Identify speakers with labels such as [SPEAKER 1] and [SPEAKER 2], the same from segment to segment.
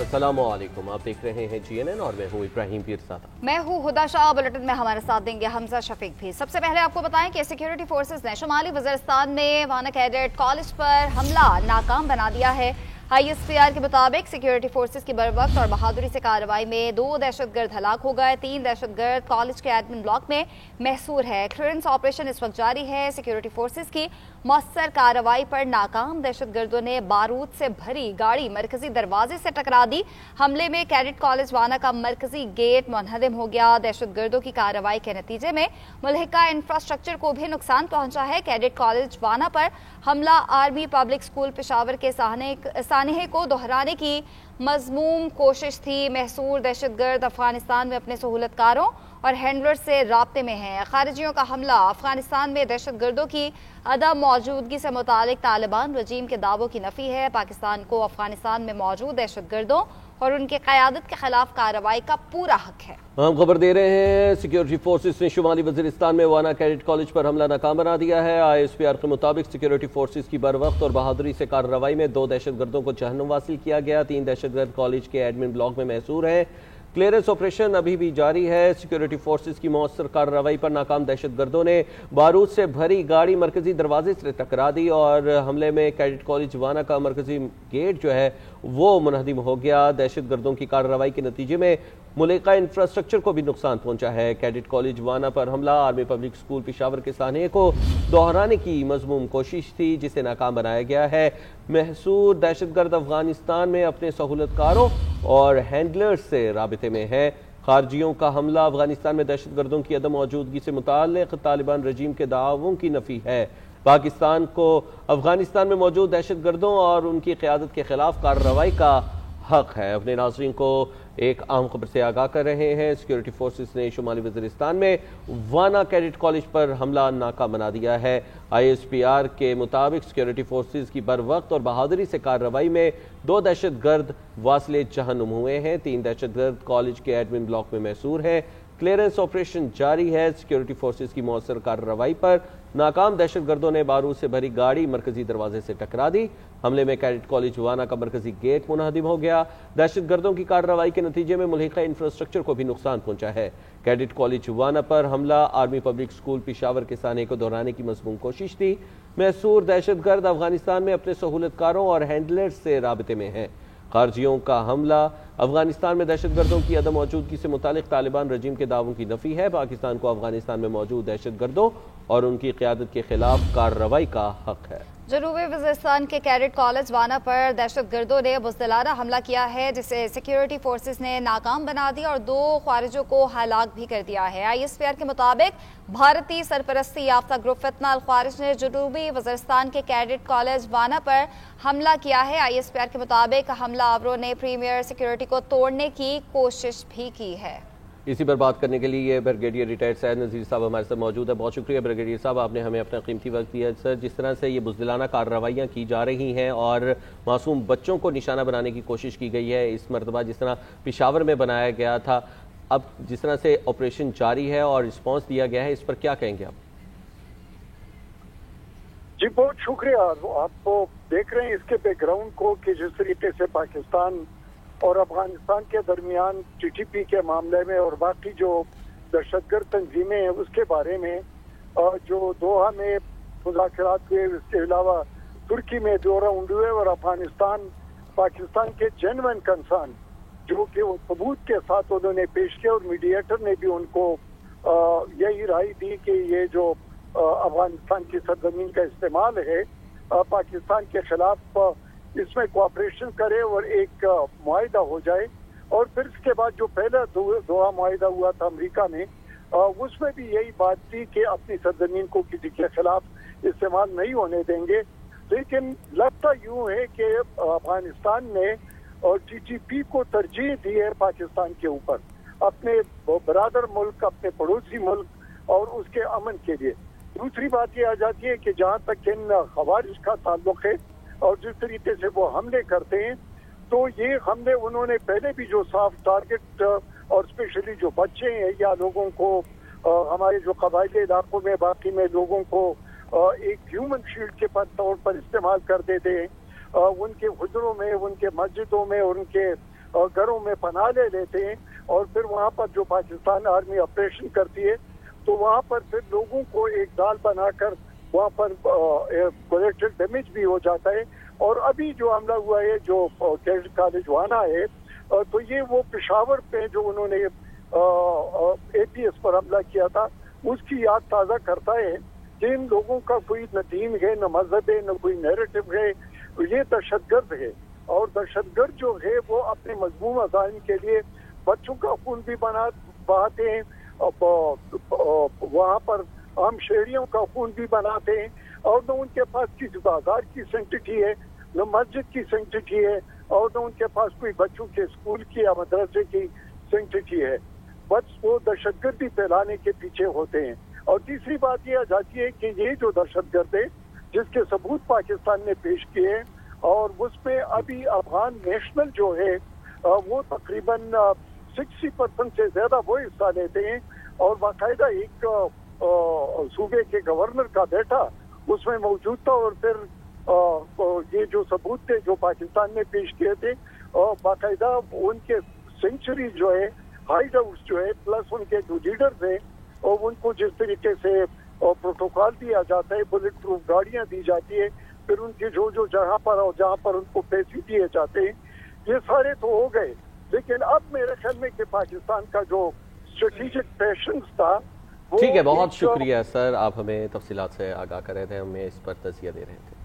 [SPEAKER 1] अस्सलामुअलैकुम, आप देख रहे हैं GNN और मैं हूँ इब्राहिम पीरज़ादा।
[SPEAKER 2] मैं हूँ हुदा शाह। बुलेटिन में हमारे साथ देंगे हमजा शफीक भी। सबसे पहले आपको बताएं कि सिक्योरिटी फोर्सेस ने शुमाली वज़ीरिस्तान में वाना कैडेट कॉलेज पर हमला नाकाम बना दिया है। ISPR के मुताबिक सिक्योरिटी फोर्सेस की बरवक्त और बहादुरी से कार्रवाई में 2 दहशतगर्द हलाक हो गए। 3 दहशतगर्द कॉलेज के एडमिन ब्लॉक में महसूर है। क्लियरेंस ऑपरेशन इस वक्त जारी है। सिक्योरिटी फोर्सेस की मौसर कार्रवाई पर नाकाम दहशतगर्दों ने बारूद से भरी गाड़ी मरकजी दरवाजे से टकरा दी। हमले में कैडेट कॉलेज वाना का मरकजी गेट मुनहदम हो गया। दहशतगर्दों की कार्रवाई के नतीजे में मुल्हिका इंफ्रास्ट्रक्चर को भी नुकसान पहुंचा है। कैडेट कॉलेज वाना पर हमला आर्मी पब्लिक स्कूल पेशावर के सानहे को दोहराने की मज़मूम कोशिश थी। महसूर दहशतगर्द अफगानिस्तान में अपने सहूलतकारों और हैंडलर्स से राब्ते में हैं। खारिजियों का हमला अफगानिस्तान में दहशतगर्दों की अदम मौजूदगी से मुतालिक तालिबान रजीम के दावों की नफी है। पाकिस्तान को अफगानिस्तान में मौजूद दहशतगर्दों और उनके क़यादत के खिलाफ कार्रवाई का पूरा हक है।
[SPEAKER 1] हम खबर दे रहे हैं, सिक्योरिटी फोर्सेस ने शुमाली वज़ीरिस्तान में वाना कैडेट कॉलेज पर हमला नाकाम बना दिया है। ISPR के मुताबिक सिक्योरिटी फोर्सेस की बरवक्त और बहादुरी से कार्रवाई में 2 दहशतगर्दों को जहन्नुम हासिल किया गया। 3 दहशतगर्द कॉलेज के एडमिन ब्लॉक में महसूर हैं। क्लियरेंस ऑपरेशन अभी भी जारी है। सिक्योरिटी फोर्सेस की मौसर कार्रवाई पर नाकाम दहशतगर्दों ने बारूद से भरी गाड़ी मरकजी दरवाजे से टकरा दी और हमले में कैडेट कॉलेज वाना का मरकजी गेट जो है वो मुनहदम हो गया। दहशतगर्दों की कार्रवाई के नतीजे में मुल्हिका इंफ्रास्ट्रक्चर को भी नुकसान पहुंचा है। कैडेट कॉलेज वाना पर हमला आर्मी पब्लिक स्कूल पेशावर के सानहे को दोहराने की मज़मूम कोशिश थी, जिसे नाकाम बनाया गया है। महसूर दहशतगर्द अफगानिस्तान में अपने सहूलतकारों और हैंडलर्स से राबिते में है। खारजियों का हमला अफगानिस्तान में दहशतगर्दों की अदम मौजूदगी से मुताल्लिक़ तालिबान रजीम के दावों की नफी है। पाकिस्तान को अफगानिस्तान में मौजूद दहशतगर्दों और उनकी क़यादत के खिलाफ कार्रवाई का हक है। अपने नाज़रीन को एक अहम खबर से आगाह कर रहे हैं। सिक्योरिटी फोर्सेस ने शुमाली वज़ीरिस्तान में वाना कैडेट कॉलेज पर हमला नाकाम बना दिया है। ISPR के मुताबिक सिक्योरिटी फोर्सेस की बरवक्त और बहादुरी से कार्रवाई में 2 दहशतगर्द वासिले जहन्नुम हुए हैं। 3 दहशतगर्द कॉलेज के एडमिन ब्लॉक में महसूर हैं। क्लियरेंस ऑपरेशन जारी है। सिक्योरिटी फोर्सेस की मौसर कार्रवाई पर नाकाम दहशतगर्दों ने बारूद से भरी गाड़ी मरकजी दरवाजे से टकरा दी। हमले में कैडेट कॉलेज वाना का मरकजी गेट मुनहदम हो गया। दहशतगर्दों की कार्रवाई के नतीजे में मुल्हिका इंफ्रास्ट्रक्चर को भी नुकसान पहुंचा है। कैडेट कॉलेज वाना पर हमला आर्मी पब्लिक स्कूल पेशावर के सानहे को दोहराने की मज़मूम कोशिश थी। महसूर दहशतगर्द अफगानिस्तान में अपने सहूलतकारों और हैंडलर्स से राबिते में हैं। खारजियों का हमला अफगानिस्तान में दहशतगर्दों की अदम मौजूदगी से मुतालिक तालिबान रजीम के दावों की नफी है। पाकिस्तान को अफगानिस्तान में मौजूद दहशतगर्दों और उनकी क़यादत के खिलाफ कार्रवाई का हक है।
[SPEAKER 2] जनूबी वज़ीरिस्तान के कैडेट कॉलेज वाना पर दहशतगर्दों ने बुज़दिलाना हमला किया है, जिसे सिक्योरिटी फोर्सेस ने नाकाम बना दिया और 2 ख्वारिजों को हलाक भी कर दिया है। ISPR के मुताबिक भारतीय सरपरस्ती याफ्ता ग्रुप फितना अल ख्वारिज ने जनूबी वज़ीरिस्तान के कैडेट कॉलेज वाना पर हमला किया है। ISPR के मुताबिक हमलावरों ने प्रीमियर सिक्योरिटी को तोड़ने की कोशिश भी की है।
[SPEAKER 1] इसी पर बात करने के लिए ब्रिगेडियर रिटायर्ड सैयद नज़ीर साहब हमारे साथ मौजूद है। बहुत शुक्रिया ब्रिगेडियर साहब, आपने हमें अपना कीमती वक्त दिया। सर, जिस तरह से ये बुज़दिलाना कार्रवाइयाँ की जा रही हैं और मासूम बच्चों को निशाना बनाने की कोशिश की गई है, इस मरतबा जिस तरह पेशावर में बनाया गया था, अब जिस तरह से ऑपरेशन जारी है और रिस्पॉन्स दिया गया है, इस पर क्या कहेंगे आप?
[SPEAKER 3] जी बहुत शुक्रिया। आपको देख रहे हैं इसके बैकग्राउंड को कि जिस तरीके से पाकिस्तान और अफगानिस्तान के दरमियान TTP के मामले में और बाकी जो दहशतगर्द तंजीमें हैं उसके बारे में जो दोहा में मुज़ाकरात हुए, इसके अलावा तुर्की में 2 राउंड हुए और अफगानिस्तान पाकिस्तान के जेन्युइन कंसर्न जो कि वो सबूत के साथ उन्होंने पेश किया और मीडिएटर ने भी उनको यही राय दी कि ये जो अफगानिस्तान की सरजमीन का इस्तेमाल है पाकिस्तान के खिलाफ इसमें कोऑपरेशन करे और एक मुआहिदा हो जाए। और फिर इसके बाद जो पहला दोहा मुआहिदा हुआ था अमेरिका में, उसमें भी यही बात थी कि अपनी सरजमीन को किसी के खिलाफ इस्तेमाल नहीं होने देंगे। लेकिन लगता यूं है कि अफगानिस्तान ने और TTP को तरजीह दी है पाकिस्तान के ऊपर, अपने बरादर मुल्क, अपने पड़ोसी मुल्क और उसके अमन के लिए। दूसरी बात यह आ जाती है कि जहाँ तक इन खवारिज का ताल्लुक है और जिस तरीके से वो हमले करते हैं, तो ये हमले उन्होंने पहले भी जो सॉफ्ट टारगेट और स्पेशली जो बच्चे हैं या लोगों को हमारे जो कबायली इलाकों में बाकी में लोगों को एक ह्यूमन शील्ड के तौर पर इस्तेमाल कर देते हैं। उनके हुजरों में, उनके मस्जिदों में, उनके घरों में पनाह ले लेते हैं और फिर वहाँ पर जो पाकिस्तान आर्मी ऑपरेशन करती है तो वहाँ पर फिर लोगों को एक दाल बनाकर वहाँ पर कोलेक्टेड डैमेज भी हो जाता है। और अभी जो हमला हुआ है जो कैडेट कॉलेज वाना है तो ये वो पेशावर पे जो उन्होंने APS पर हमला किया था उसकी याद ताज़ा करता है कि इन लोगों का कोई न दीन है, न मजहब है, न कोई नैरेटिव है, ये दहशतगर्द है। और दहशतगर्द जो है वो अपने मजमूम अज़ाइम के लिए बच्चों का खून भी बहाते हैं, वहाँ पर आम शहरियों का खून भी बनाते हैं और न उनके पास किसी बाजार की सेंटिटी है, न मस्जिद की सेंटिटी है और न उनके पास कोई बच्चों के स्कूल की या मदरसे की सेंटिटी है। बस वो दहशतगर्दी फैलाने के पीछे होते हैं। और तीसरी बात ये आ जाती है कि ये जो दहशतगर्द है जिसके सबूत पाकिस्तान ने पेश किए और उसमें अभी अफगान नेशनल जो है वो तकरीबन 60% से ज्यादा वो हिस्सा लेते हैं और बाकायदा एक सूबे के गवर्नर का बेटा उसमें मौजूद था। और फिर ये जो सबूत थे जो पाकिस्तान ने पेश किए थे और बाकायदा उनके सेंचुरी जो है हाइड हाउस जो है प्लस उनके जो लीडर्स हैं और उनको जिस तरीके से प्रोटोकॉल दिया जाता है, बुलेट प्रूफ गाड़ियां दी जाती है, फिर उनके जो जहाँ पर उनको पैसे दिए जाते हैं, ये सारे तो हो गए। लेकिन अब मेरे ख्याल में कि पाकिस्तान का जो स्ट्रेटेजिक पैशंस था
[SPEAKER 1] ठीक है, बहुत शुक्रिया सर, आप हमें तफसीलात से आगाह कर रहे थे, हमें इस पर तज़किया दे रहे थे।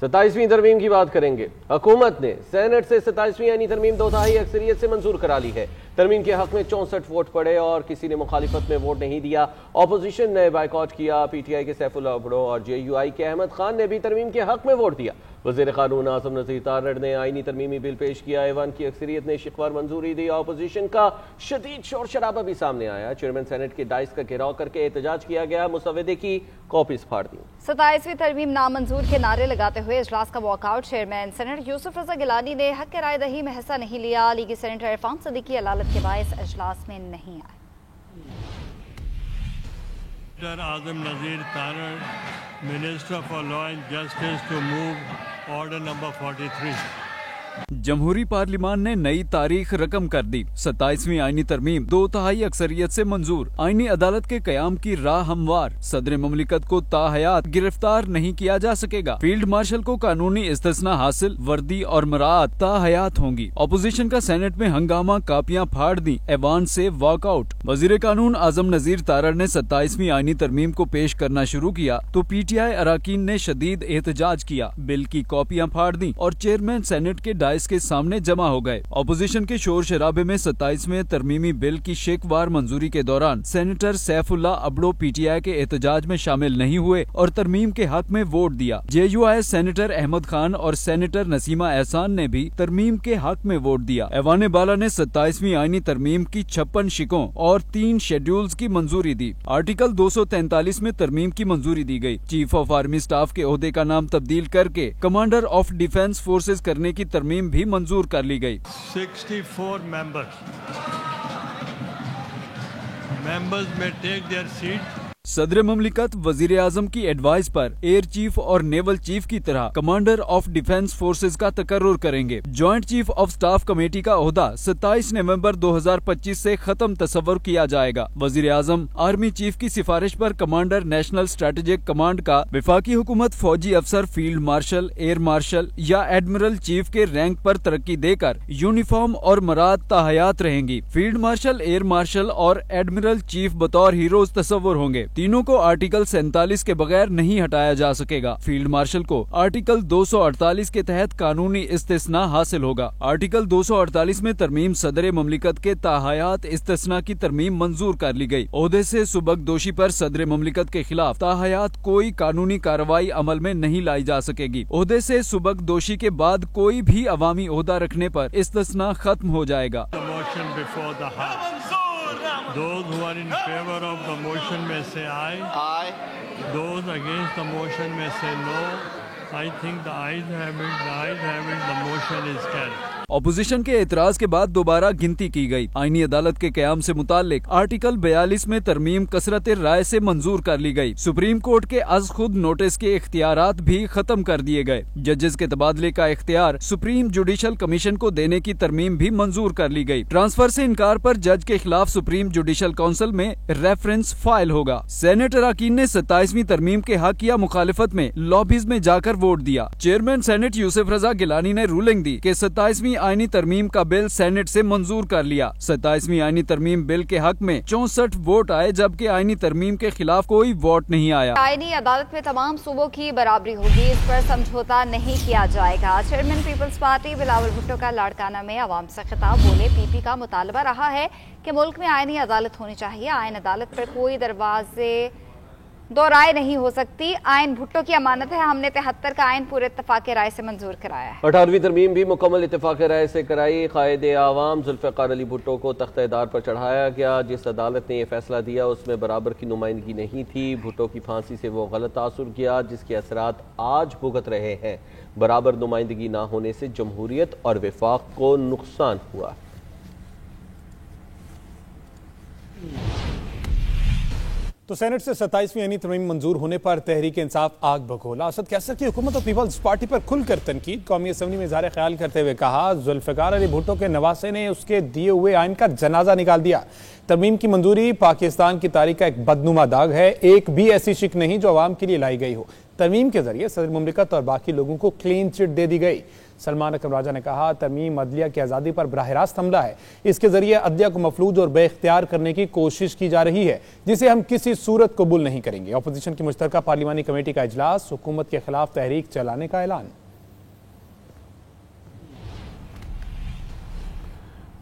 [SPEAKER 1] 27वीं तरमीम की बात करेंगे। हुकूमत ने सेनेट से 27वीं यानी तरमीम 2/3 अक्सरियत से मंजूर करा ली है। तरमीम के हक में 64 वोट पड़े और किसी ने मुखालिफत में वोट नहीं दिया। अपोजिशन ने बाइकआउट किया। PTI के सैफुल्लाह अबड़ो और JUI के अहमद खान ने भी तरमीम के हक में वोट दिया। वज़ीर क़ानून आज़म नज़ीर तारड़ ने आईनी तरमीमी बिल पेश किया। ऐवान की अक्सरियत ने शिकवार मंजूरी दी। अपोजिशन का शदीद शोर शराबा भी सामने आया। चेयरमैन सेनेट के डाइस का घेराव करके एहतजाज किया गया। मुसवदे की कॉपीज फाड़ दी।
[SPEAKER 2] 27वीं तरमीम नामंजूर के नारे लगाते हुए इजलास का वॉकआउट। चेयरमैन सेनेट यूसुफ रजा गिलानी ने हक के राय दही में हिस्सा नहीं लिया। लीगी सेनेटर इरफान सदीकी अदालत के बायस इजलास में नहीं आए।
[SPEAKER 4] Azam Nazir Tarar, minister for law and justice to move order number 43।
[SPEAKER 5] जमहूरी पार्लिमान ने नई तारीख रकम कर दी। 27वीं आईनी तरमीम 2/3 अक्सरियत से मंजूर। आईनी अदालत के कयाम की राह हमवार। सदर मुमलिकत को ताहयात गिरफ्तार नहीं किया जा सकेगा। फील्ड मार्शल को कानूनी इस्तिस्ना हासिल। वर्दी और मरात ताहयात होंगी। अपोजिशन का सेनेट में हंगामा, कापियां फाड़ दी। ऐवान से वॉकआउट। वजीर कानून आजम नजीर तारड़ ने 27वीं आईनी तरमीम को पेश करना शुरू किया तो PTI अराकीन ने शदीद एहतजाज किया। बिल की कॉपियां फाड़ दी और चेयरमैन सेनेट के डाइस के सामने जमा हो गए। अपोजिशन के शोर शराबे में 27वें तरमीमी बिल की शेकवार मंजूरी के दौरान सेनेटर सैफुल्लाह अबड़ो PTI के एहतजाज में शामिल नहीं हुए और तरमीम के हक में वोट दिया। JUI सेनेटर अहमद खान और सेनेटर नसीमा एहसान ने भी तरमीम के हक में वोट दिया। ऐवान बाला ने 27वीं आईनी तरमीम की 56 शिकों और 3 शेड्यूल्स की मंजूरी दी। आर्टिकल 243 में तरमीम की मंजूरी दी गई। चीफ ऑफ आर्मी स्टाफ के ओहदे का नाम तब्दील करके कमांडर ऑफ डिफेंस फोर्सेज करने की तरमीम भी मंजूर कर ली गई।
[SPEAKER 4] 64 members may take their seat।
[SPEAKER 5] सदर मुमलिकत वजीर आजम की एडवाइस पर एयर चीफ और नेवल चीफ की तरह कमांडर ऑफ डिफेंस फोर्सेज का तकर्रुर करेंगे। Joint chief of staff committee का ओहदा 27 नवंबर 2025 से खत्म तस्वर किया जाएगा। वजीर आजम आर्मी चीफ की सिफारिश पर कमांडर नेशनल स्ट्रेटेजिक कमांड का वफाकी हुकूमत फौजी अफसर फील्ड मार्शल, एयर मार्शल या एडमिरल चीफ के रैंक पर तरक्की देकर यूनिफॉर्म और मराद ताहयात रहेंगी। फील्ड मार्शल, एयर मार्शल और एडमिरल चीफ बतौर हीरोज तस्वर होंगे। तीनों को आर्टिकल 47 के बगैर नहीं हटाया जा सकेगा। फील्ड मार्शल को आर्टिकल 248 के तहत कानूनी इस्तिस्ना हासिल होगा। आर्टिकल 248 में तरमीम सदर मुमलिकत के ताहयात इस्तिस्ना की तरमीम मंजूर कर ली गई। ओहदे से सुबकदोशी पर सदर मुमलिकत के खिलाफ ताहयात कोई कानूनी कार्रवाई अमल में नहीं लाई जा सकेगी। ओहदे से सुबकदोशी के बाद कोई भी अवामी ओहदा रखने पर इस्तिस्ना खत्म हो जाएगा।
[SPEAKER 4] Those who are in favor of the motion may say aye. Aye. Those against the motion may say no. I think the ayes have it, the motion is carried.
[SPEAKER 5] Opposition के एतराज के बाद दोबारा गिनती की गई। आईनी अदालत के कयाम से मुतालिक आर्टिकल 42 में तरमीम कसरत राय से मंजूर कर ली गई। सुप्रीम कोर्ट के अज खुद नोटिस के इख्तियारात भी खत्म कर दिए गए। जजेस के तबादले का इख्तियार सुप्रीम जुडिशल कमीशन को देने की तरमीम भी मंजूर कर ली गई। ट्रांसफर से इनकार पर जज के खिलाफ सुप्रीम जुडिशल काउंसिल में रेफरेंस फाइल होगा। सेनेट अरकान ने 27वीं तरमीम के हक या मुखालिफत में लॉबीज में जाकर वोट दिया। चेयरमैन सेनेट यूसुफ रजा गिलानी ने रूलिंग दी कि 27वीं आईनी तरमीम का बिल सेनेट से मंजूर कर लिया। 27वीं आईनी तरमीम बिल के हक में 64 वोट आए, जबकि आईनी तरमीम के खिलाफ कोई वोट नहीं आया।
[SPEAKER 2] आईनी अदालत में तमाम सूबों की बराबरी होगी, इस पर समझौता नहीं किया जाएगा। Chairman People's Party Bilawal Bhutto का लाड़काना में अवाम से खिताब। बोले, पीपी का मुतालबा रहा है कि मुल्क में आईनी अदालत होनी चाहिए। आईन अदालत पर कोई दरवाजे दो राय नहीं हो सकती। आइन भुट्टो की अमानत है। हमने 73 का आइन पूरे इत्तेफाक राय से मंजूर कराया है।
[SPEAKER 1] 18वीं तरमीम भी मुकम्मल इत्तेफाक राय से कराई। कायदे आवाम जुल्फ़िकार अली भुट्टो को तख्तेदार पर चढ़ाया गया। जिस अदालत ने यह फैसला दिया उसमें बराबर की नुमाइंदगी नहीं थी। भुट्टो की फांसी से वो गलत तासुर किया जिसके असरात आज भुगत रहे हैं। बराबर नुमाइंदगी ना होने से जमहूरियत और वफाक को नुकसान हुआ।
[SPEAKER 6] तो सेनेट से 27वीं आईनी तरमीम मंजूर होने पर तहरीक इंसाफ आग बगोला। असद कैसर की हुकूमत और पीपल्स पार्टी पर खुलकर तनकीद। कौमी असम्बली में इज़हार ख्याल करते हुए कहा, जुल्फ़िकार अली भुट्टो के नवासे ने उसके दिए हुए आइन का जनाजा निकाल दिया। तरमीम की मंजूरी पाकिस्तान की तारीख का एक बदनुमा दाग है। एक भी ऐसी शिक नहीं जो अवाम के लिए लाई गई हो। तरमीम के जरिए सदर मुमलिकत और बाकी लोगों को क्लीन चिट दे दी गई। सलमान अकरम राजा ने कहा, तरमीम अदलिया की आज़ादी पर बराह रास्त हमला है। इसके जरिए अदलिया को मफलूज और बेख्तियार करने की कोशिश की जा रही है, जिसे हम किसी सूरत कबूल नहीं करेंगे। अपोजिशन की मुश्तरका पार्लिमानी कमेटी का इजलास, हुकूमत के खिलाफ तहरीक चलाने का ऐलान।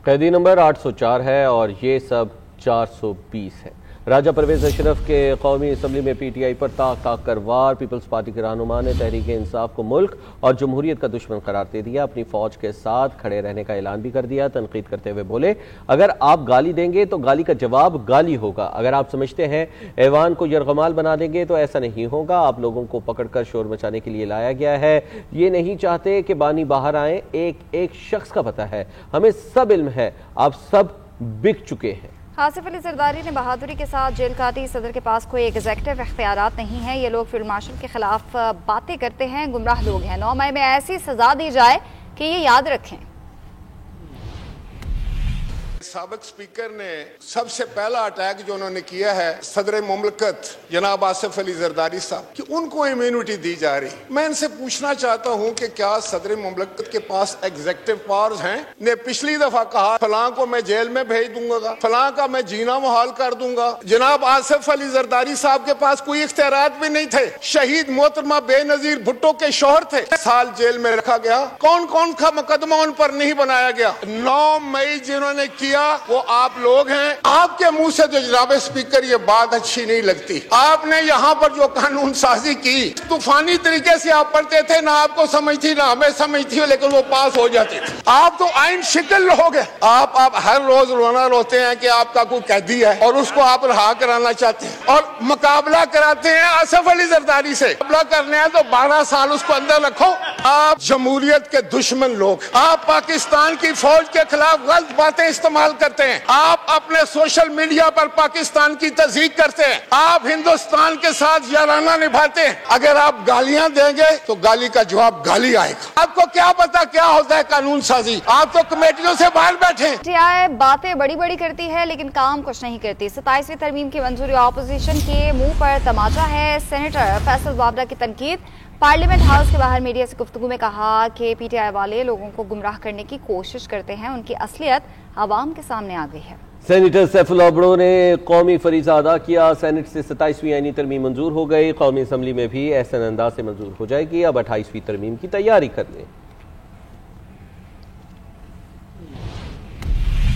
[SPEAKER 1] कैदी नंबर 804 है और ये सब 420 है। राजा परवेज अशरफ के कौमी असम्बली में पीटीआई पर ताक ताक कर वार। पीपल्स पार्टी के रहनुमा ने तहरीक इंसाफ को मुल्क और जमहूरियत का दुश्मन करार दे दिया। अपनी फौज के साथ खड़े रहने का ऐलान भी कर दिया। तनकीद करते हुए बोले, अगर आप गाली देंगे तो गाली का जवाब गाली होगा। अगर आप समझते हैं ऐवान को यरगमाल बना देंगे तो ऐसा नहीं होगा। आप लोगों को पकड़कर शोर मचाने के लिए लाया गया है। ये नहीं चाहते कि बानी बाहर आए। एक एक शख्स का पता है, हमें सब इल्म है, आप सब बिक चुके हैं।
[SPEAKER 2] आसिफ अली जरदारी ने बहादुरी के साथ जेल काटी। सदर के पास कोई एग्जेक्टिव इख्तियारात नहीं है। ये लोग फील्ड मार्शल के खिलाफ बातें करते हैं, गुमराह लोग हैं। 9 मई में ऐसी सजा दी जाए कि ये याद रखें।
[SPEAKER 7] साबिक स्पीकर ने सबसे पहला अटैक जो उन्होंने किया है सदर मुमलिकत जनाब आसिफ अली जरदारी साहब कि उनको इम्यूनिटी दी जा रही। मैं इनसे पूछना चाहता हूं कि क्या सदर मुमलिकत के पास एग्जेक्टिव पावर्स हैं? ने पिछली दफा कहा फलां को मैं जेल में भेज दूंगा, फलां का मैं जीना मुहाल कर दूंगा। जनाब आसिफ अली जरदारी साहब के पास कोई इख्तियारात भी नहीं थे। शहीद मोहतरमा बेनजीर भुट्टो के शौहर थे, साल जेल में रखा गया। कौन कौन का मुकदमा उन पर नहीं बनाया गया? 9 मई जिन्होंने किया वो आप लोग हैं। आपके मुंह से जो जनाब स्पीकर ये बात अच्छी नहीं लगती। आपने यहाँ पर जो कानून साजी की तूफानी तरीके से आप पढ़ते थे, ना आपको समझ थी ना हमें समझ थी, लेकिन वो पास हो जाती थी। आप तो आइन शिकल हो गए। आप हर रोज रोना रोते हैं कि आपका कोई कैदी है और उसको आप रहा कराना चाहते हैं और मुकाबला कराते हैं आसिफ अली जरदारी से। मुकाबला करने हैं तो 12 साल उसको अंदर रखो। आप जमहूरियत के दुश्मन लोग, आप पाकिस्तान की फौज के खिलाफ गलत बातें इस्तेमाल करते हैं। आप अपने सोशल मीडिया पर पाकिस्तान की तज़हीक करते हैं। आप हिंदुस्तान के साथ याराना निभाते हैं। अगर आप गालियां देंगे तो गाली का जवाब गाली आएगा। आपको क्या पता क्या होता है कानून साजी? आप तो कमेटियों से बाहर बैठे।
[SPEAKER 2] पीटीआई बातें बड़ी बड़ी करती है लेकिन काम कुछ नहीं करती। 27वीं तरमीम की मंजूरी ऑपोजिशन के मुंह पर तमाचा है। सेनेटर फैसल बाबरा की तनकीद। पार्लियामेंट हाउस के बाहर मीडिया से गुफ्तगू में कहा कि पीटीआई वाले लोगों को गुमराह करने की कोशिश करते हैं। उनकी असलियत आवाम के सामने आ गई है।
[SPEAKER 1] सेनेटर सैफुल्लाह भुट्टो ने कौमी फरीज़ा अदा किया। सेनेट से 27वीं आईनी तरमीम मंजूर हो गई। कौमी असम्बली में भी एहसन अंदाज से मंजूर हो जाएगी। अब 28वीं तरमीम की तैयारी कर लें।